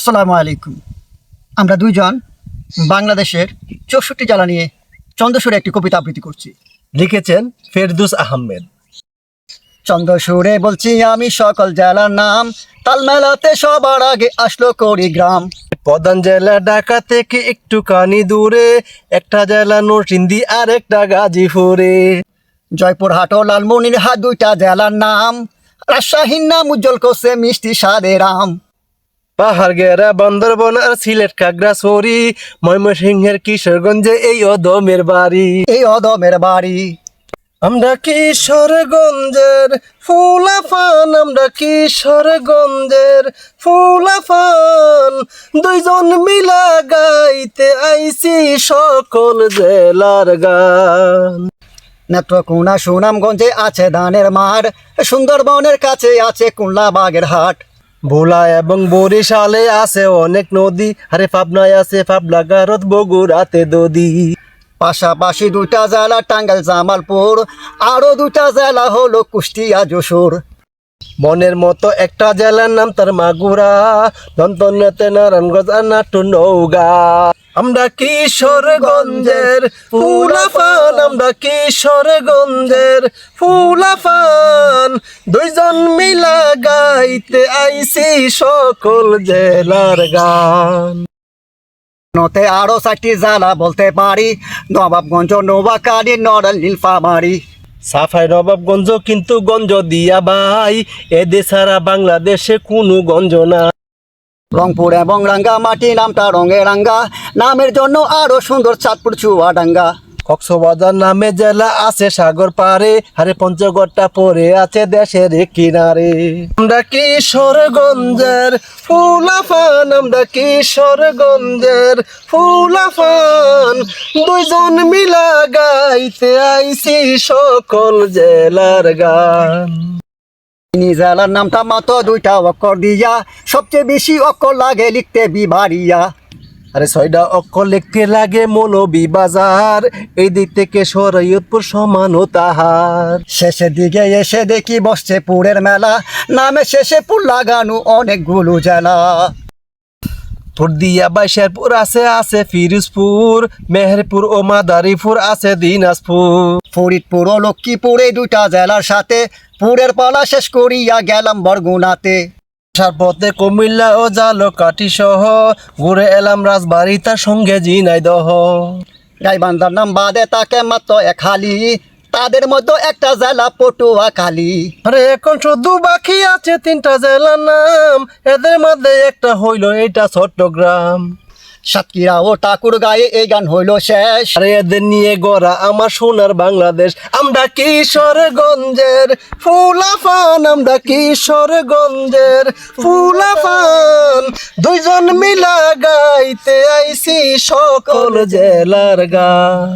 আসসালামু আলাইকুম। আমরা দুইজন বাংলাদেশের ৬৪ জেলা নিয়ে চন্দ্রসূরে একটি কবিতা আবৃত্তি করছি। লিখেছেন ফেরদৌস আহমেদ। চন্দ্রসূরে বলছি আমি সকল জেলার নাম, তাল মেলাতে সবার আগে আসলো কুড়িগ্রাম। প্রধান জেলা ঢাকা থেকে একটুখানি দূরে, একটা জেলা নরসিংদী আর একটা গাজীপুরে। জয়পুরহাট ও লালমনিরহাট দুইটা জেলার নাম, রাজশাহীর নাম উজ্জ্বল করছে মিষ্টি স্বাদের আম। পাহাড় গেরা বান্দরবন আর সিলেট খাগড়াছড়ি, ময়মনসিংহের কিশোরগঞ্জে এই অদমের বাড়ি। এই অদমের বাড়ি। আমরা কিশোরগঞ্জের ফুলাফান, আমরা কিশোরগঞ্জের ফুলাফান, দুইজন মিলা গাইতে আইছি সকল জেলার গান। নেত্রকোনা সুনামগঞ্জে আছে ধানের মাঠ, সুন্দরবনের কাছে আছে কুল্লা বাগের হাট। ভোলা এবং বরিশালে আছে অনেক নদী, আরে পাবনায় আছে পাবলা গারদ, বগুড়াতে দদি। পাশাপাশি দুইটা জেলা টাঙ্গাইল জামালপুর, আরো দুইটা জেলা হলো কুষ্টিয়া যশোর। মনের মতো একটা জেলার নাম তার মাগুরা, দন্তনেতে নারায়ণগঞ্জ আর নাটোর নওগাঁ। আমরা কিশোরগঞ্জের ফুলাফান, আমরা কিশোরগঞ্জের ফুলাফান, দুইজন মিলা গাইতে আইছি সকল জেলার গান। নতে আরো 4টি জেলা বলতে পারি, নবাবগঞ্জ, নোয়াখালী, নড়াইল, নীলফামারী। সাফাই নবাবগঞ্জ কিন্তু গঞ্জ দিয়া ভাই, এদের ছাড়া বাংলাদেশে কোনো গঞ্জ না। রংপুর এবং রাঙ্গামাটি নামটা রঙে রাঙ্গা, নামের জন্য আরো সুন্দর চাঁদপুর চুয়াডাঙ্গা। কক্সবাজার নামে জেলা আছে সাগর পারে, আরে পঞ্চগড়টা পড়ে আছে দেশের কিনারে। আমরা কিশোরগঞ্জের ফুলাফান, আমরা কিশোরগঞ্জের ফুলাফান, দুইজন মিলা গাইতে আইছি সকল জেলার গান। জেলার নামটা মাত্র 2টা অক্ষর দিয়া, সবচেয়ে বেশি অক্ষর লাগে লিখতে বিভারিয়া। আরে 6টা অক্ষর লিখতে লাগে মৌলভীবাজার, এই দিক থেকে শরীয়তপুর সমান ও তাহার। শেষের দিকে এসে দেখি বসছে পুরের মেলা, নামে শেষে পুর লাগানো অনেকগুলো জেলা। দিয়া বাইশেরপুর আছে ফিরোজপুর, মেহেরপুর ও মাদারীপুর আছে দিনাজপুর। ফরিদপুর ও লক্ষ্মীপুর এই 2টা জেলার সাথে পুরের পালা শেষ করিয়া গেলাম বরগুনাতে। আসার পথে কুমিল্লা ও জালকাঠি সহ ঘুরে এলাম রাজবাড়ি, তার সঙ্গে ঝিনাইদহ। গাইবান্ধার নাম বাদে তাকে মাত্র খালি, তাদের মধ্যে একটা জেলা পটুয়াখালী। আরে এখন শুধু বাকি আছে 3টা জেলার নাম, এদের মধ্যে একটা হইল এটা চট্টগ্রাম। সাতক্ষীরা ও ঠাকুরগাঁয়ে এই গান হইল শেষ। আরে এদের নিয়ে গড়া আমার সোনার বাংলাদেশ। আমরা কিশোরগঞ্জের ফুলাফান, আমরা কিশোরগঞ্জের ফুলাফান, দুইজন মিলা গাইতে আইছি সকল জেলার গান।